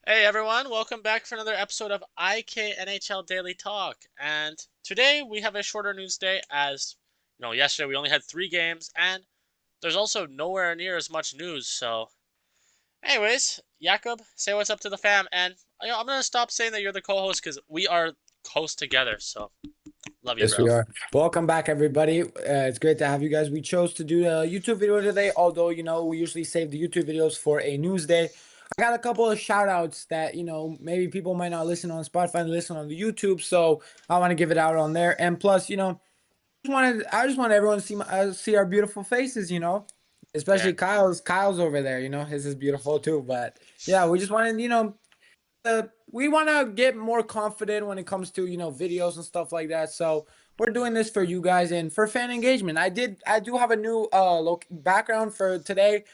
Hey everyone, welcome back for another episode of IK NHL Daily Talk. And today we have a shorter news day as, yesterday we only had 3 games and there's also nowhere near as much news. So, anyways, Iacob, say what's up to the fam. And I'm going to stop saying that you're the co-host because we are hosts together. So, love you, Yes, bro. we are. Welcome back, everybody. It's great to have you guys. We chose to do a YouTube video today, although, we usually save the YouTube videos for a news day. I got a couple of shout outs that, maybe people might not listen on Spotify and listen on the YouTube. So I want to give it out on there. And plus, I just want everyone to see our beautiful faces, Yeah, especially Kyle's over there, his is beautiful too. But yeah, we just wanted, we want to get more confident when it comes to videos and stuff like that, so we're doing this for you guys and for fan engagement. I do have a new background for today.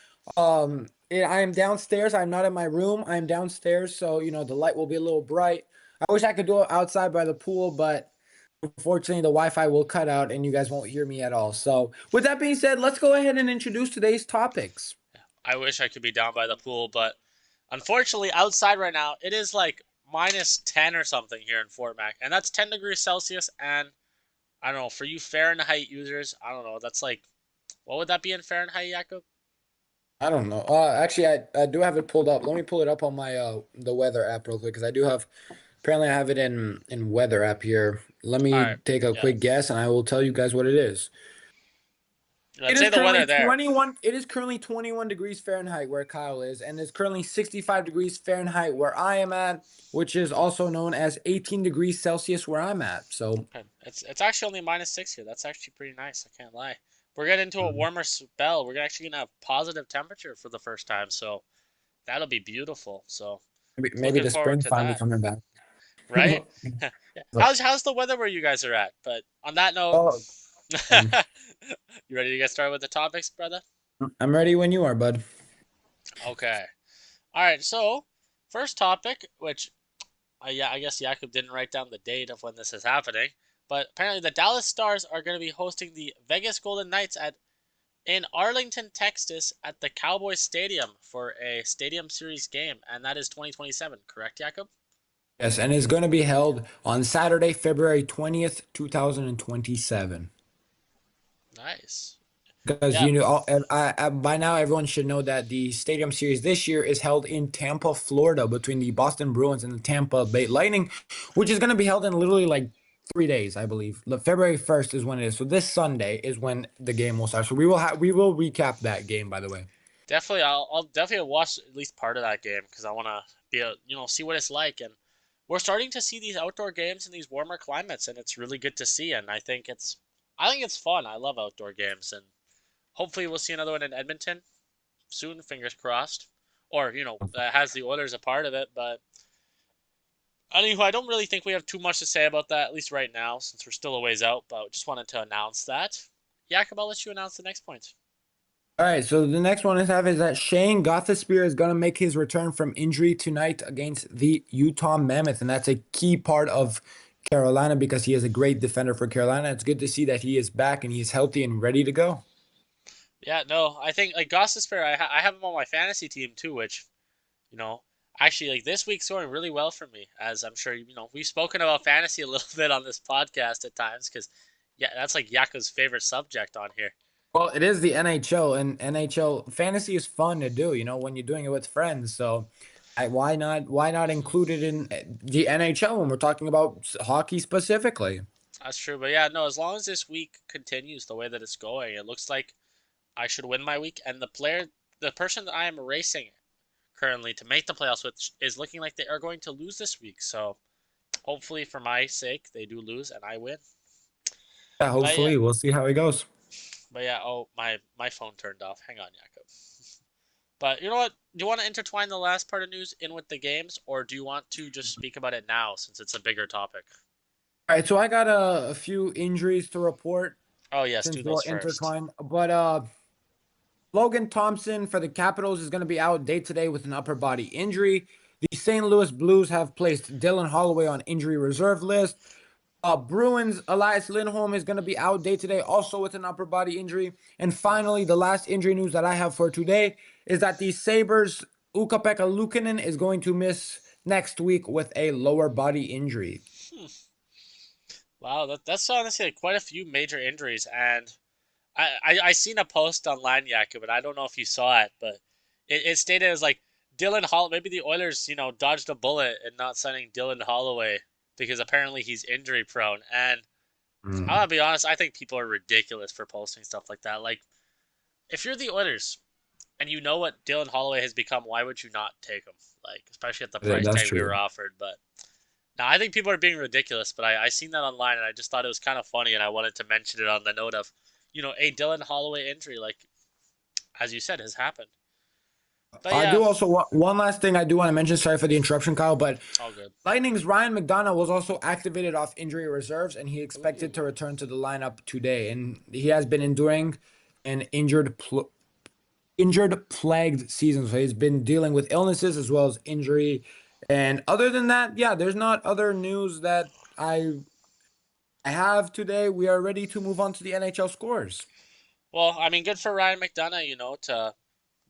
I am downstairs. I'm not in my room. I'm downstairs, so the light will be a little bright. I wish I could do it outside by the pool, but unfortunately the Wi-Fi will cut out and you guys won't hear me at all. So with that being said, let's go ahead and introduce today's topics. I wish I could be down by the pool, but unfortunately, outside right now, it is like minus 10 or something here in Fort Mac. And that's 10 degrees Celsius. And I don't know, for you Fahrenheit users, I don't know, that's like, what would that be in Fahrenheit, Jakob? I don't know. Actually, I do have it pulled up. Let me pull it up on my the weather app real quick because I do have. Apparently, I have it in weather app here. Let All me right, take a yeah. quick guess, and I will tell you guys what it is. It Let's is say the currently weather there. 21. It is currently 21 degrees Fahrenheit where Kyle is, and it's currently 65 degrees Fahrenheit where I am at, which is also known as 18 degrees Celsius where I'm at. So, Okay. It's actually only minus 6 here. That's actually pretty nice. I can't lie. We're getting into a um, warmer spell. We're actually gonna have positive temperature for the first time, so that'll be beautiful. So maybe looking the forward spring to finally that. coming back. Right? Yeah. How's the weather where you guys are at? But on that note, Oh, um, you ready to get started with the topics, brother? I'm ready when you are, bud. Okay. All right. So first topic, which yeah, I guess Jakob didn't write down the date of when this is happening, but apparently the Dallas Stars are going to be hosting the Vegas Golden Knights at in Arlington, Texas, at the Cowboys Stadium for a Stadium Series game, and that is 2027. Correct, Jakob? Yes, and it's going to be held on Saturday, February 20th, 2027. Nice. Because Yeah, by now everyone should know that the Stadium Series this year is held in Tampa, Florida, between the Boston Bruins and the Tampa Bay Lightning, which is going to be held in literally like 3 days, I believe. February 1st is when it is. So this Sunday is when the game will start. So we will recap that game, by the way. definitely. I'll definitely watch at least part of that game because I want to be a see what it's like. And we're starting to see these outdoor games in these warmer climates, and it's really good to see. And I think it's fun. I love outdoor games, and hopefully we'll see another one in Edmonton soon. Fingers crossed. Or that has the Oilers a part of it, but anywho, I don't really think we have too much to say about that, at least right now, since we're still a ways out, but just wanted to announce that. Jakob, I'll let you announce the next point. All right, so the next one I have is that Shane Gothisbeer is going to make his return from injury tonight against the Utah Mammoth, and that's a key part of Carolina because he is a great defender for Carolina. It's good to see that he is back and he's healthy and ready to go. Yeah, no, I think like Gostisbehere, I have him on my fantasy team too, which you know actually like this week's going really well for me, as I'm sure we've spoken about fantasy a little bit on this podcast at times, because yeah, that's like Yakko's favorite subject on here. Well, it is the NHL, and NHL fantasy is fun to do, when you're doing it with friends. So, why not include it in the NHL when we're talking about hockey specifically? That's true, but yeah, no, as long as this week continues the way that it's going, it looks like I should win my week, and the person that I am racing currently to make the playoffs with is looking like they are going to lose this week. So hopefully, for my sake, they do lose and I win. Yeah, But yeah, hopefully we'll see how it goes. but yeah. Oh, my phone turned off. Hang on, Jakob. But you know what? Do you want to intertwine the last part of news in with the games, or do you want to just speak about it now since it's a bigger topic? All right, so I got a few injuries to report Oh yes, since do we'll those first. intertwine. But Logan Thompson for the Capitals is going to be out day today with an upper body injury. The St. Louis Blues have placed Dylan Holloway on injury reserve list. Bruins Elias Lindholm is going to be out day today, also with an upper body injury. And finally, the last injury news that I have for today is that the Sabres Ukko-Pekka Luukkonen is going to miss next week with a lower body injury. Hmm. Wow, that's honestly like quite a few major injuries, and I seen a post online, Jakob, but I don't know if you saw it, but it stated as like Dylan Holl. Maybe the Oilers, dodged a bullet and not signing Dylan Holloway because apparently he's injury prone. And I'm Mm. gonna be honest, I think people are ridiculous for posting stuff like that. Like, if you're the Oilers and you know what Dylan Holloway has become, why would you not take him? Like, especially at the price That's tag we were true. offered. But now I think people are being ridiculous. But I seen that online and I just thought it was kind of funny, and I wanted to mention it on the note of, a Dylan Holloway injury, like as you said, has happened. But I yeah, do also one last thing I do want to mention. Sorry for the interruption, Kyle, but all good. Lightning's Ryan McDonough was also activated off injury reserves, and he expected to Ooh. return to the lineup today. And he has been enduring an injured plagued season, so he's been dealing with illnesses as well as injury. And other than that, yeah, there's not other news that I have today. We are ready to move on to the NHL scores. Well, I mean, good for Ryan McDonough, to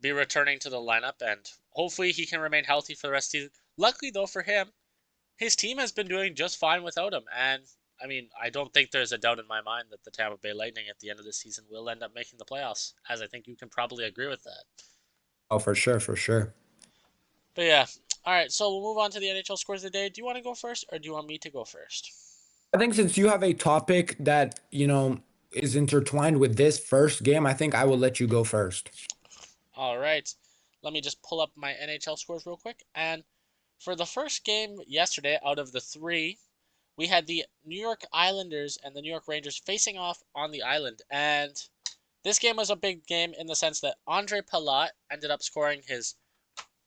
be returning to the lineup, and hopefully he can remain healthy for the rest of the season. Luckily, though, for him, his team has been doing just fine without him. And I mean, I don't think there's a doubt in my mind that the Tampa Bay Lightning at the end of the season will end up making the playoffs, as I think you can probably agree with that. Oh, for sure, for sure. But yeah, all right, so we'll move on to the NHL scores of the day. Do you want to go first, or do you want me to go first? I think since you have a topic that, is intertwined with this first game, I think I will let you go first. All right, let me just pull up my NHL scores real quick. And for the first game yesterday, out of the three, we had the New York Islanders and the New York Rangers facing off on the island. And this game was a big game in the sense that Andre Palat ended up scoring his,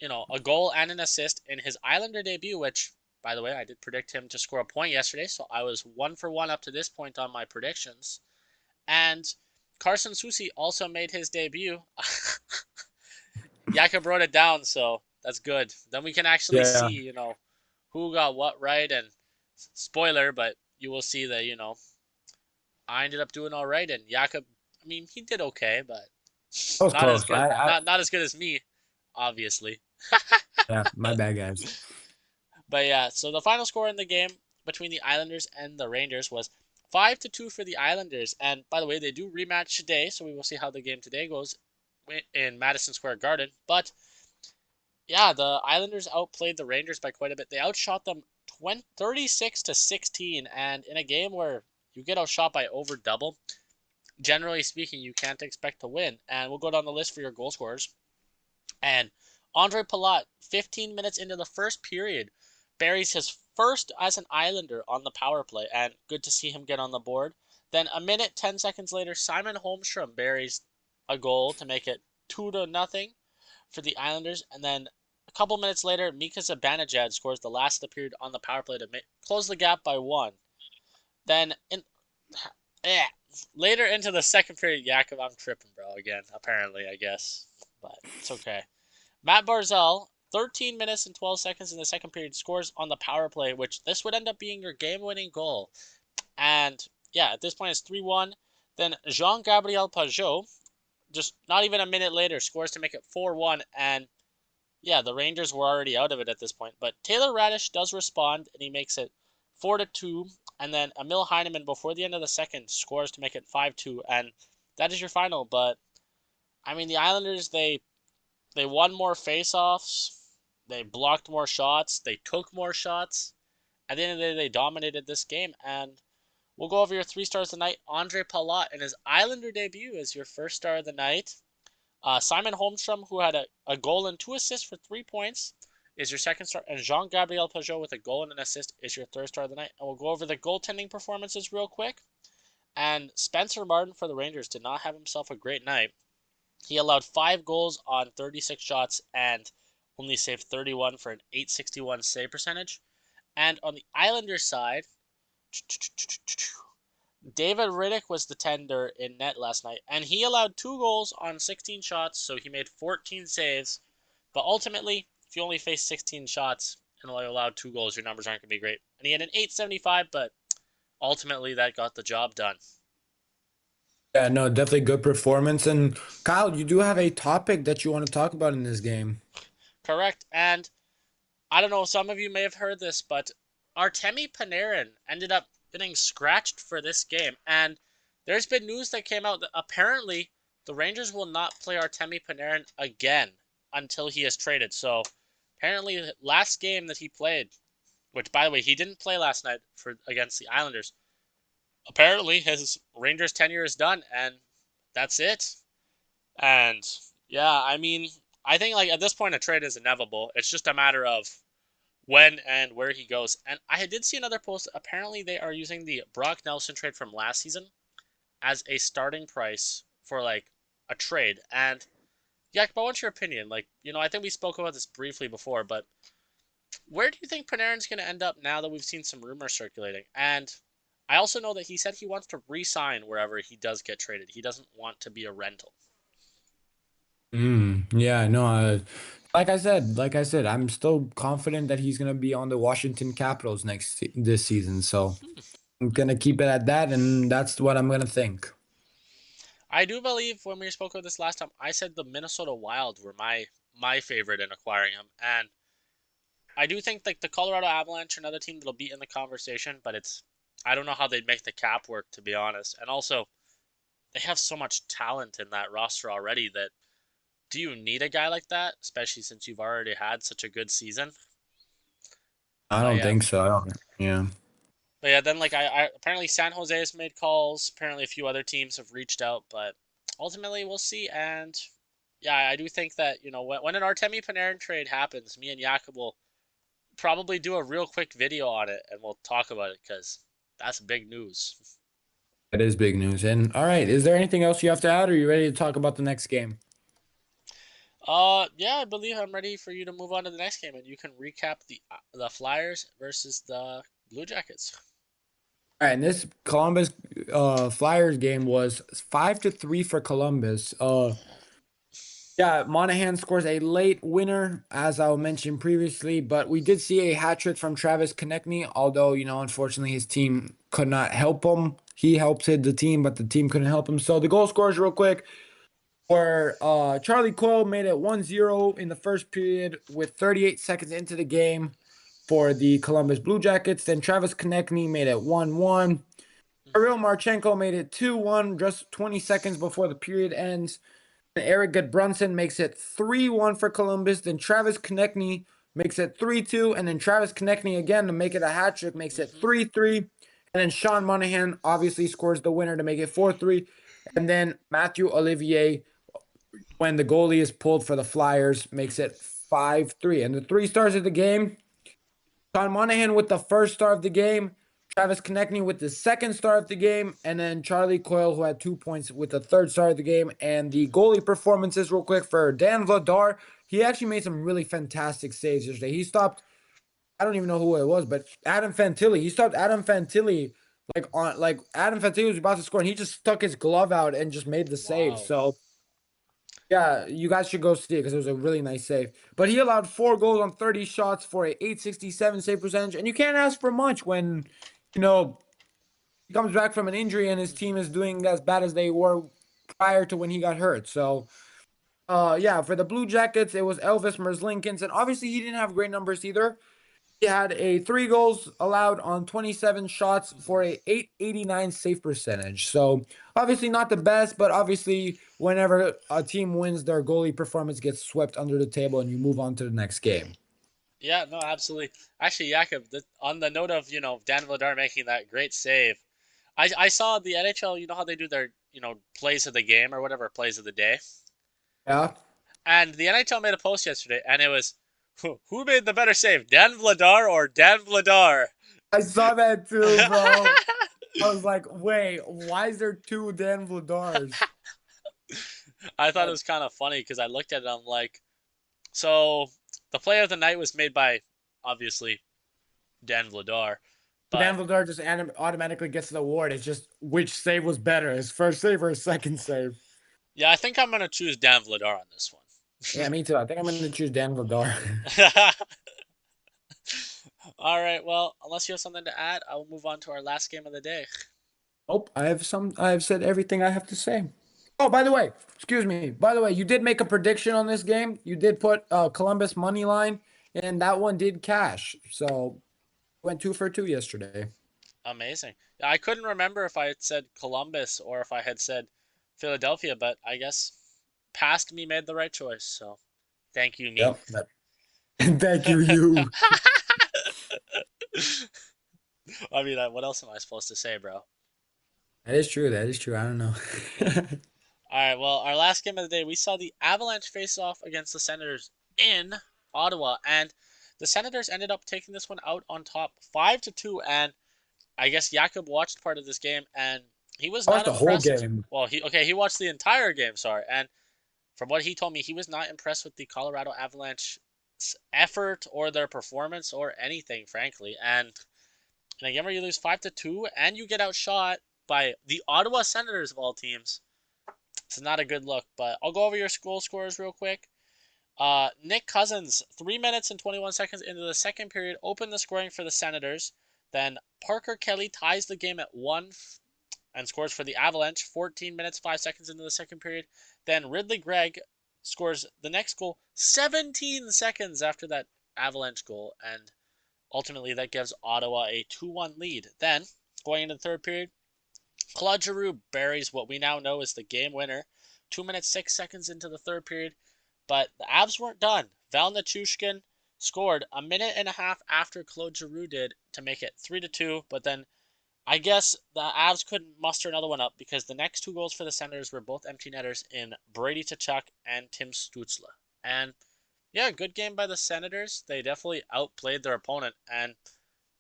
a goal and an assist in his Islander debut, which, by the way, I did predict him to score a point yesterday, so I was 1 for 1 up to this point on my predictions. And Carson Soucy also made his debut. Iacob wrote it down, so that's good. Then we can actually see, Yeah. who got what right. And spoiler, but you will see that, I ended up doing all right. And Iacob, I mean, he did okay, but That was not as close. good. Not as good as me, obviously. Yeah, my bad, guys. But yeah, so the final score in the game between the Islanders and the Rangers was 5-2 for the Islanders. And by the way, they do rematch today, so we will see how the game today goes in Madison Square Garden. But yeah, the Islanders outplayed the Rangers by quite a bit. They outshot them 36-16, and in a game where you get outshot by over double, generally speaking, you can't expect to win. And we'll go down the list for your goal scorers. And Andre Palat, 15 minutes into the first period, buries his first as an Islander on the power play, and good to see him get on the board. Then a minute, 10 seconds later, Simon Holmstrom buries a goal to make it 2-0 for the Islanders, and then a couple minutes later, Mika Zibanejad scores the last of the period on the power play to close the gap by one. Then eh, later into the second period, Jakob, I'm tripping, bro, again, apparently, I guess, but it's okay. Matt Barzal, 13 minutes and 12 seconds in the second period, scores on the power play, which this would end up being your game-winning goal. And yeah, at this point it's 3-1. Then Jean-Gabriel Pageau, just not even a minute later, scores to make it 4-1. And yeah, the Rangers were already out of it at this point. But Taylor Radish does respond, and he makes it 4-2. And then Emil Heineman, before the end of the second, scores to make it 5-2. And that is your final. But I mean, the Islanders, they won more faceoffs. They blocked more shots. They took more shots. At the end of the day, they dominated this game. And we'll go over your 3 stars of the night. Andre Palat in his Islander debut is your first star of the night. Simon Holmstrom, who had a goal and 2 assists for 3 points, is your second star. And Jean-Gabriel Pageau with a goal and an assist is your third star of the night. And we'll go over the goaltending performances real quick. And Spencer Martin for the Rangers did not have himself a great night. He allowed 5 goals on 36 shots and only saved 31 for an 861 save percentage. And on the Islanders side, David Riddick was the tender in net last night, and he allowed 2 goals on 16 shots, so he made 14 saves. But ultimately, if you only face 16 shots and only allowed 2 goals, your numbers aren't going to be great. And he had an 875, but ultimately that got the job done. Yeah, no, definitely good performance. And Kyle, you do have a topic that you want to talk about in this game. Correct. And I don't know, some of you may have heard this, but Artemi Panarin ended up getting scratched for this game. And there's been news that came out that apparently the Rangers will not play Artemi Panarin again until he is traded. So apparently, the last game that he played, which by the way, he didn't play last night for against the Islanders, apparently his Rangers tenure is done, and that's it. And yeah, I mean, I think like at this point a trade is inevitable. It's just a matter of when and where he goes. And I did see another post. Apparently, they are using the Brock Nelson trade from last season as a starting price for like a trade. And yeah, but what's your opinion? Like, I think we spoke about this briefly before, but where do you think Panarin's going to end up now that we've seen some rumors circulating? And I also know that he said he wants to re-sign wherever he does get traded. He doesn't want to be a rental. Yeah, no, like I said, I'm still confident that he's gonna be on the Washington Capitals this season. So I'm gonna keep it at that, and that's what I'm gonna think. I do believe when we spoke of this last time, I said the Minnesota Wild were my favorite in acquiring him, and I do think like the Colorado Avalanche are another team that'll be in the conversation, but I don't know how they'd make the cap work to be honest. And also, they have so much talent in that roster already that do you need a guy like that, especially since you've already had such a good season? I But don't yeah, think so. I don't. Yeah. then like I apparently San Jose has made calls. Apparently, a few other teams have reached out, but ultimately we'll see. And yeah, I do think that when an Artemi Panarin trade happens, me and Iacob will probably do a real quick video on it, and we'll talk about it because that's big news. That is big news. And all right, is there anything else you have to add, or are you ready to talk about the next game? Yeah, I believe I'm ready for you to move on to the next game, and you can recap the Flyers versus the Blue Jackets. All right, and this Columbus Flyers game was 5-3 for Columbus. Yeah, Monahan scores a late winner, as I mentioned previously, but we did see a hat trick from Travis Konechny, although, unfortunately his team could not help him. He helped hit the team, but the team couldn't help him. So the goal scorers real quick were Charlie Coyle made it 1-0 in the first period with 38 seconds into the game for the Columbus Blue Jackets. Then Travis Konechny made it 1-1. Kirill Marchenko made it 2-1 just 20 seconds before the period ends. Eric Goodbrunson makes it 3-1 for Columbus. Then Travis Konechny makes it 3-2. And then Travis Konechny again to make it a hat trick makes it Mm-hmm. 3-3. And then Sean Monahan obviously scores the winner to make it 4-3. And then Matthew Olivier, when the goalie is pulled for the Flyers, makes it 5-3. And the three stars of the game, Sean Monahan with the first star of the game, Travis Konechny with the second star of the game, and then Charlie Coyle, who had 2 points, with the third star of the game. And the goalie performances, real quick, for Dan Vladar. He actually made some really fantastic saves yesterday. He stopped, I don't even know who it was, but Adam Fantilli. He stopped Adam Fantilli like Adam Fantilli was about to score, and he just stuck his glove out and just made the save. Wow. So yeah, you guys should go see it because it was a really nice save. But he allowed 4 goals on 30 shots for a 867 save percentage, and you can't ask for much when you know he comes back from an injury and his team Mm-hmm. is doing as bad as they were prior to when he got hurt. So, yeah, for the Blue Jackets, it was Elvis Merzlinkins, and obviously he didn't have great numbers either. He had a 3 goals allowed on 27 shots for Mm-hmm. a 889 save percentage. So obviously not the best, but obviously whenever a team wins, their goalie performance gets swept under the table and you move on to the next game. Yeah, no, absolutely. Actually, Jakob, on the note of Dan Vladar making that great save, I saw the NHL. You know how they do their plays of the game or whatever plays of the day, Yeah, and the NHL made a post yesterday, and it was who made the better save, Dan Vladar or Dan Vladar? I saw that too, bro. I was like, wait, why is there two Dan Vladars? I thought it But was kind of funny because I looked at it. I'm like, so the play of the night was made by obviously Dan Vladar, but Dan Vladar just automatically gets the award. It's just which save was better, his first save or his second save. yeah, I think I'm gonna choose Dan Vladar on this Yeah, me too. I think I'm going to choose Dan Vladar. one. All right. Well, unless you have something to add, I will move on to our last game of the day. Nope, I have said everything I have to say. Oh, by the way, excuse me. By the way, you did make a prediction on this game. You did put Columbus money line, and that one did cash. So went 2 for 2 yesterday. Amazing. I couldn't remember if I had said Columbus or if I had said Philadelphia, but I guess past me made the right choice. So thank you, me. Yep. Thank you, you. I mean, what else am I supposed to say, bro? That is true. That is true. I don't know. All right, well, our last game of the day, we saw the Avalanche face off against the Senators in Ottawa, and the Senators ended up taking this one out on top 5-2. And I guess Iacob watched part of this game, and he was I not watched the whole impressed. game. Well, he watched the entire game, sorry, and from what he told me, he was not impressed with the Colorado Avalanche effort or their performance or anything, frankly. And in a game where you lose 5-2 and you get outshot by the Ottawa Senators of all teams, it's not a good look. But I'll go over your goal scores real quick. Nick Cousins, 3 minutes and 21 seconds into the second period, opened the scoring for the Senators. Then Parker Kelly ties the game at 1 and scores for the Avalanche 14 minutes, 5 seconds into the second period. Then Ridley Gregg scores the next goal 17 seconds after that Avalanche goal. And ultimately, that gives Ottawa a 2-1 lead. Then, going into the third period, Claude Giroux buries what we now know is the game winner 2 minutes, 6 seconds into the third period. But the Avs weren't done. Val Nichushkin scored a minute and a half after Claude Giroux did to make it 3-2. But then I guess the Avs couldn't muster another one up because the next two goals for the Senators were both empty netters in Brady Tkachuk and Tim Stützle. And yeah, good game by the Senators. They definitely outplayed their opponent, and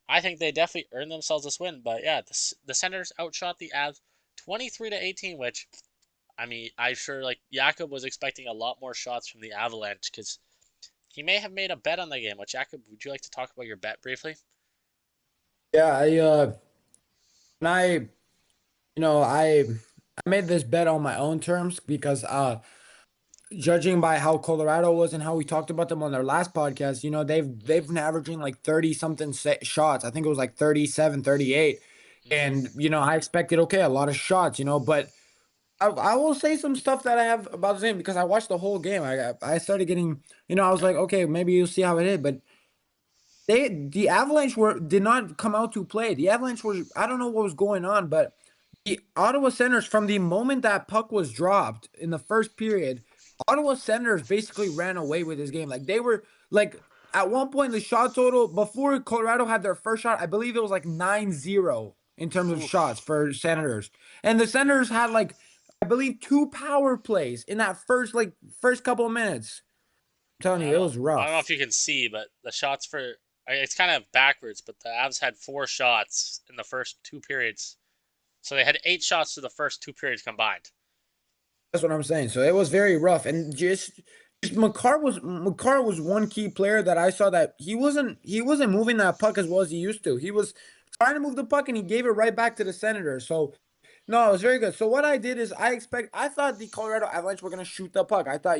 I think they definitely earned themselves this win. But yeah, the Senators outshot the Avs 23-18, which I mean, I sure like Iacob was expecting a lot more shots from the Avalanche because he may have made a bet on the game. Which Iacob, would you like to talk about your bet briefly? Yeah, when I I made this bet on my own terms because judging by how Colorado was and how we talked about them on their last podcast, they've been averaging like 30 something shots. I think it was like 37, 38. And Mm-hmm. I expected okay, a lot of shots, but I will say some stuff that I have about the game because I watched the whole game. I started getting, I was like, okay, maybe you'll see how it is, but the Avalanche did not come out to play. The Avalanche was I don't know what was going on, but the Ottawa Senators from the moment that puck was dropped in the first period, Ottawa Senators basically ran away with this game. Like they were like at one point the shot total before Colorado had their first shot, I believe it was like 9-0 in terms of shots Oof. for Senators. And the Senators had like I believe two power plays in that first couple of minutes. I'm telling you, it was I don't know if rough. you can see, but the shots for it's kind of backwards, but the Avs had 4 shots in the first 2 periods, so they had 8 shots to the first 2 periods combined. That's what I'm saying. So it was very rough, and just McCarr was one key player that I saw that he wasn't moving that puck as well as he used to. He was trying to move the puck, and he gave it right back to the Senators. So no, it was very good. So what I did is I thought the Colorado Avalanche were gonna shoot the puck. I thought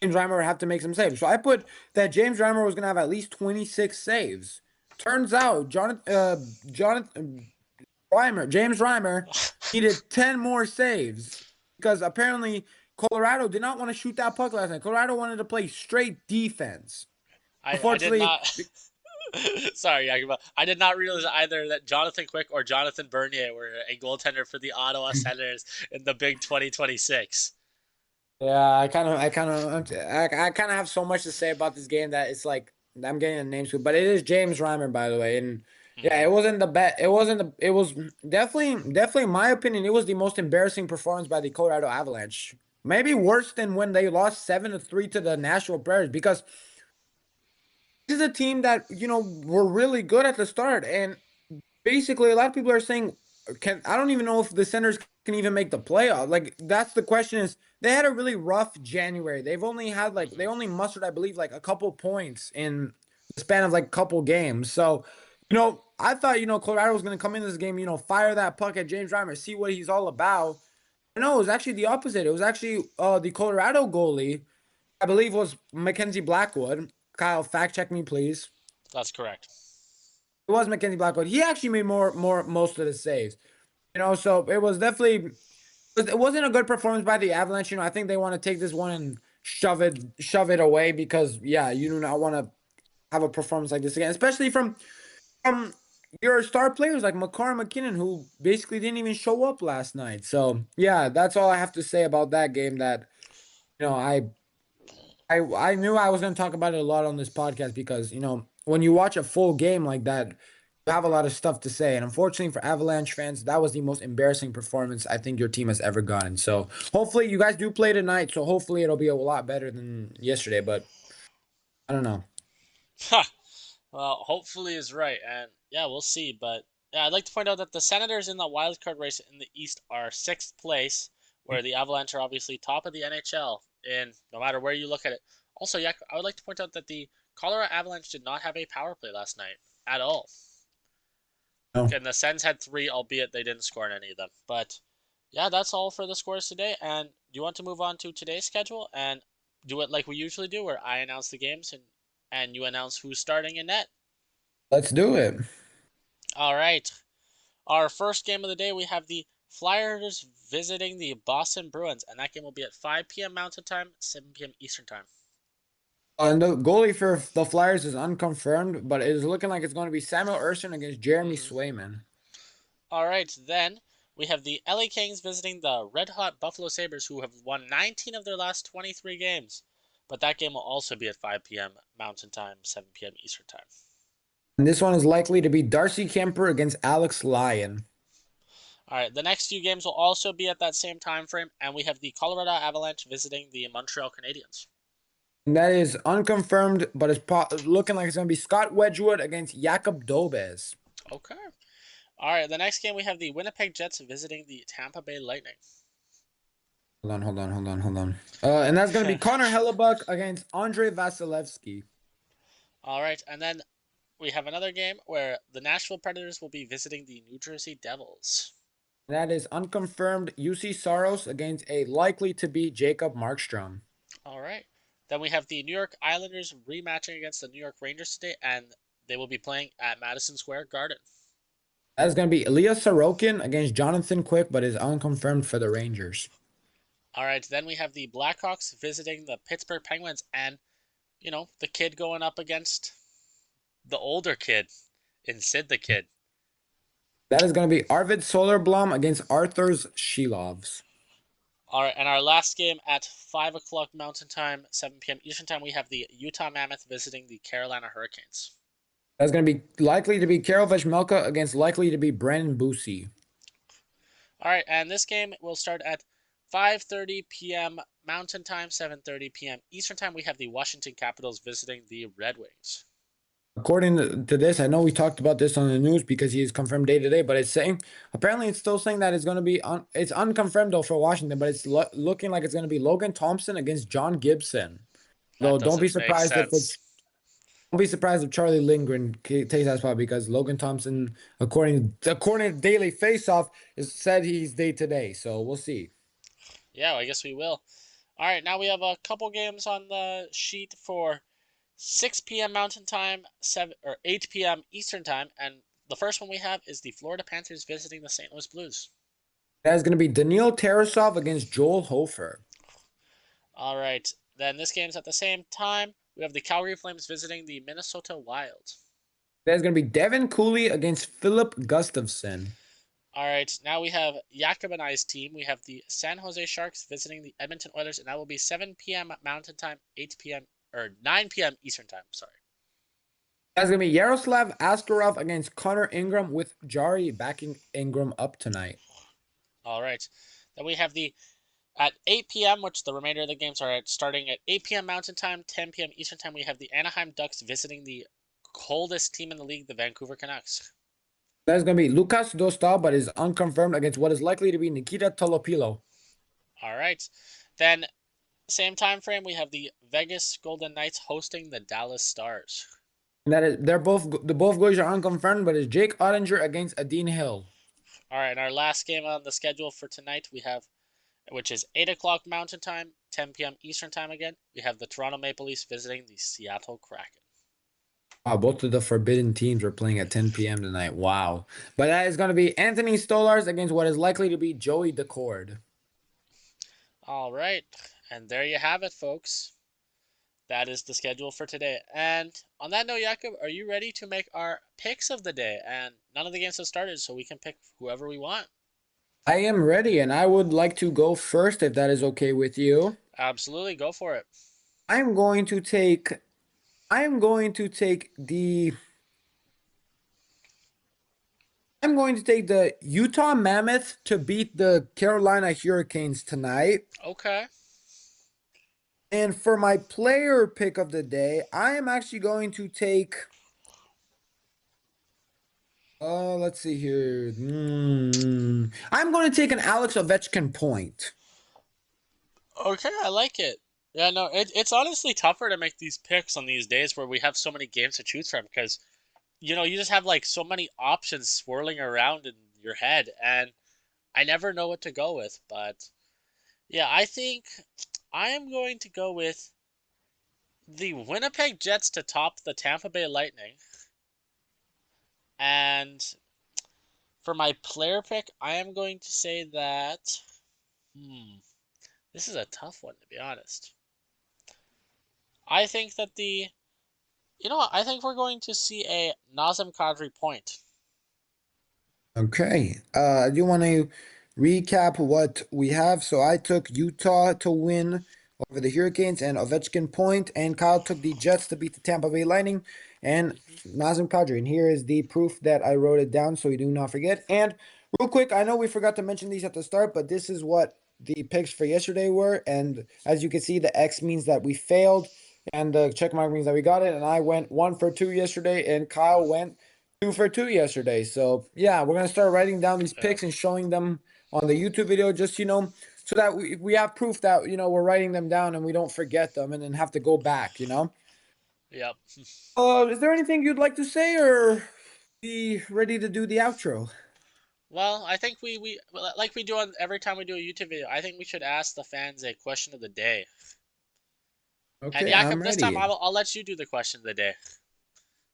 James Reimer would have to make some saves. So I put that James Reimer was gonna have at least 26 saves. Turns out Jonathan James Reimer needed 10 more saves because apparently Colorado did not want to shoot that puck last night. Colorado wanted to play straight defense. I did Unfortunately, not. Sorry, Yakuba. I did not realize either that Jonathan Quick or Jonathan Bernier were a goaltender for the Ottawa Senators in the big 2026. yeah, I kind of have so much to say about this game that it's like I'm getting the names, but it is James Reimer, by the way, and yeah, Mm-hmm. it wasn't the bet. It wasn't the. It was definitely, in my opinion, it was the most embarrassing performance by the Colorado Avalanche. Maybe worse than when they lost 7-3 to the Nashville Predators because this is a team that were really good at the start, and basically a lot of people are saying, can I don't even know if the Senators can even make the playoff. Like that's the question is they had a really rough January. They Mm-hmm. only mustered, I believe, like a couple points in the span of like a couple games. So, I thought, Colorado was gonna come into this game, fire that puck at James Reimer, see what he's all about. No, it was actually the opposite. It was actually the Colorado goalie, I believe was Mackenzie Blackwood. Kyle, fact check me, please. That's correct. It was Mackenzie Blackwood. He actually made most of the saves. So it was definitely It wasn't a good performance by the Avalanche. I think they want to take this one and shove it away because yeah, you do not want to have a performance like this again, especially from your star players like Makar and McKinnon, who basically didn't even show up last night. So yeah, that's all I have to say about that game. That you know, I knew I was going to talk about it a lot on this podcast because when you watch a full game like that, you have a lot of stuff to say. And unfortunately for Avalanche fans, that was the most embarrassing performance I think your team has ever gotten. So hopefully you guys do play tonight. So hopefully it'll be a lot better than yesterday. But I don't know. Well, hopefully is right, and yeah, we'll see. But yeah, I'd like to point out that the Senators in the wild card race in the East are sixth place, where the Avalanche are obviously top of the NHL. And no matter where you look at it, also, yeah, I would like to point out that the Colorado Avalanche did not have a power play last night at all. No. And the Sens had three, albeit they didn't score in any of them. But yeah, that's all for the scores today. And do you want to move on to today's schedule and do it like we usually do, where I announce the games and you announce who's starting in net? Let's do it. All right. Our first game of the day, we have the Flyers visiting the Boston Bruins, and that game will be at 5 p.m. Mountain Time, 7 p.m. Eastern Time. And the goalie for the Flyers is unconfirmed, but it is looking like it's going to be Samuel Ersson against Jeremy Mm. Swayman. All right, then we have the LA Kings visiting the red hot Buffalo Sabres, who have won 19 of their last 23 games. But that game will also be at 5 p.m. Mountain Time, 7 p.m. Eastern Time. And this one is likely to be Darcy Kemper against Alex Lyon. All right, the next few games will also be at that same time frame, and we have the Colorado Avalanche visiting the Montreal Canadiens. And that is unconfirmed, but it's looking like it's going to be Scott Wedgwood against Iacob Dobes. Okay. All right, the next game we have the Winnipeg Jets visiting the Tampa Bay Lightning. Hold on. And that's going to be Connor Hellebuck against Andre Vasilevsky. All right, and then we have another game where the Nashville Predators will be visiting the New Jersey Devils. And that is unconfirmed UC Saros against a likely to be Jacob Markstrom. All right. Then we have the New York Islanders rematching against the New York Rangers today, and they will be playing at Madison Square Garden. That is going to be Ilya Sorokin against Jonathan Quick, but is unconfirmed for the Rangers. All right. Then we have the Blackhawks visiting the Pittsburgh Penguins, and the kid going up against the older kid in Sid the Kid. That is going to be Arvid Solarblom against Arthurs Shilovs. All right, and our last game at 5 o'clock Mountain Time, 7 p.m. Eastern Time, we have the Utah Mammoth visiting the Carolina Hurricanes. That's going to be likely to be Karol Vejmelka against likely to be Brandon Busey. All right, and this game will start at 5:30 p.m. Mountain Time, 7:30 p.m. Eastern Time. We have the Washington Capitals visiting the Red Wings. According to this, I know we talked about this on the news because he is confirmed day to day, but it's saying apparently it's still saying that it's going to be it's unconfirmed though for Washington, but it's looking like it's going to be Logan Thompson against John Gibson. That Though don't be doesn't make surprised if sense. it's don't be surprised if Charlie Lindgren takes that spot because Logan Thompson, according to Daily Faceoff, is said he's day to day. So we'll see. Yeah, well, I guess we will. All right, now we have a couple games on the sheet for 6 p.m. Mountain Time, 8 p.m. Eastern Time, and the first one we have is the Florida Panthers visiting the St. Louis Blues. That is going to be Daniil Tarasov against Joel Hofer. All right, then this game's at the same time. We have the Calgary Flames visiting the Minnesota Wild. That is going to be Devin Cooley against Philip Gustafson. All right, now we have Iacob and I's team. We have the San Jose Sharks visiting the Edmonton Oilers, and that will be 7 p.m. Mountain Time, 8 p.m. or 9 p.m. Eastern Time. Sorry. That's going to be Yaroslav Askarov against Connor Ingram with Jari backing Ingram up tonight. All right, then we have the at 8 p.m., which the remainder of the games are starting at 8 p.m. Mountain Time, 10 p.m. Eastern Time. We have the Anaheim Ducks visiting the coldest team in the league, the Vancouver Canucks. That's going to be Lucas Dostal, but is unconfirmed against what is likely to be Nikita Tolopilo. All right, then same time frame, we have the Vegas Golden Knights hosting the Dallas Stars. And that is the both goalies are unconfirmed, but it's Jake Ottinger against Adine Hill. All right, and our last game on the schedule for tonight we have, which is 8 o'clock Mountain Time, 10 p.m. Eastern Time again. We have the Toronto Maple Leafs visiting the Seattle Kraken. Wow, both of the forbidden teams are playing at 10 p.m. tonight. Wow. But that is going to be Anthony Stolars against what is likely to be Joey Decord. All right. And there you have it, folks. That is the schedule for today. And on that note, Jakob, are you ready to make our picks of the day? And none of the games have started, so we can pick whoever we want. I am ready, and I would like to go first if that is okay with you. Absolutely, go for it. I'm going to take I'm going to take the I'm going to take the Utah Mammoth to beat the Carolina Hurricanes tonight. Okay. And for my player pick of the day, I am actually going to take let's see here. I'm going to take an Alex Ovechkin point. Okay, I like it. Yeah, no, it's honestly tougher to make these picks on these days where we have so many games to choose from because, you just have like so many options swirling around in your head, and I never know what to go with. But yeah, I think I am going to go with the Winnipeg Jets to top the Tampa Bay Lightning. And for my player pick, I am going to say that. This is a tough one, to be honest. I think that the. You know what? I think we're going to see a Nazem Kadri point. Okay. Do you want to recap what we have? So I took Utah to win over the Hurricanes and Ovechkin point, and Kyle took the Jets to beat the Tampa Bay Lightning and Hmm. Nazem Kadri. And here is the proof that I wrote it down so you do not forget. And real quick, I know we forgot to mention these at the start, but this is what the picks for yesterday were. And as you can see, the X means that we failed, and the check mark means that we got it. And I went 1 for 2 yesterday, and Kyle went 2 for 2 yesterday. So yeah, we're gonna start writing down these Yeah. picks and showing them on the YouTube video, just so that we have proof that we're writing them down and we don't forget them and then have to go back. Yep. Is there anything you'd like to say, or be ready to do the outro? Well, I think we like we do on every time we do a YouTube video. I think we should ask the fans a question of the day. And Okay, I'm Jakob, this time ready. I'll let you do the question of the day.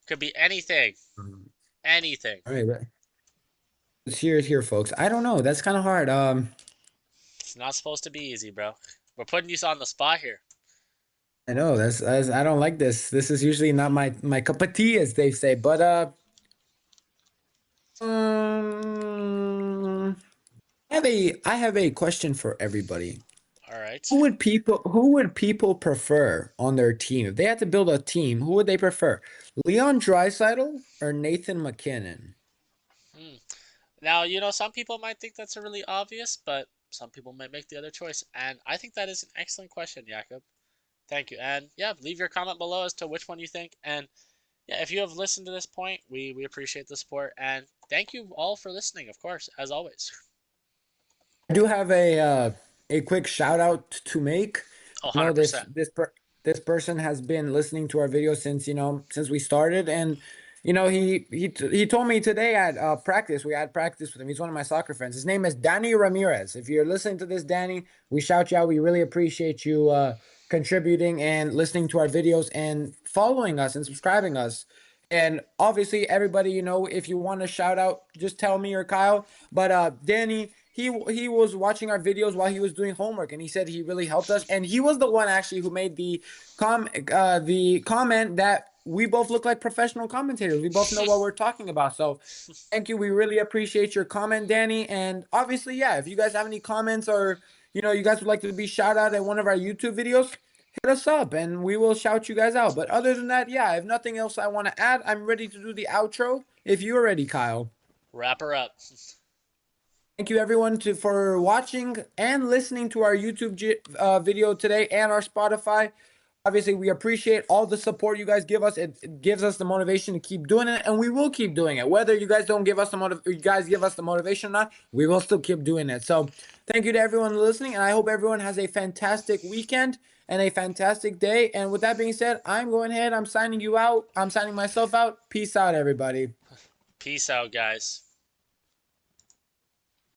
Could be anything, anything. All right, let's hear it here, folks. I don't know. That's kind of hard. It's not supposed to be easy, bro. We're putting you on the spot here. I know that's I don't like this. This is usually not my cup of tea, as they say. But um, I have a question for everybody. All right. Who would people prefer on their team? If they had to build a team, who would they prefer? Leon Draisaitl or Nathan McKinnon? Hmm. Now, some people might think that's a really obvious, but some people might make the other choice. And I think that is an excellent question, Jakob. Thank you. And yeah, leave your comment below as to which one you think. And yeah, if you have listened to this point, we appreciate the support. And thank you all for listening, of course, as always. I do have a quick shout out to make. Oh, You know this 100%. this per, this person has been listening to our videos since we started, and he told me today at practice. We had practice with him. He's one of my soccer friends. His name is Danny Ramirez. If you're listening to this, Danny, we shout you out. We really appreciate you contributing and listening to our videos and following us and subscribing us. And obviously, everybody, if you want to shout out, just tell me or Kyle. But Danny, he was watching our videos while he was doing homework, and he said he really helped us. And he was the one actually who made the comment that we both look like professional commentators. We both know what we're talking about. So thank you. We really appreciate your comment, Danny. And obviously, yeah, if you guys have any comments, or you guys would like to be shout out at one of our YouTube videos, hit us up and we will shout you guys out. But other than that, yeah, if nothing else I want to add, I'm ready to do the outro if you're ready, Kyle. Wrap her up. Thank you everyone for watching and listening to our YouTube video today and our Spotify. Obviously, we appreciate all the support you guys give us. It gives us the motivation to keep doing it, and we will keep doing it. Whether you guys don't give us you guys give us the motivation or not, we will still keep doing it. So, thank you to everyone listening, and I hope everyone has a fantastic weekend and a fantastic day. And with that being said, I'm going ahead. I'm signing you out. I'm signing myself out. Peace out, everybody. Peace out, guys.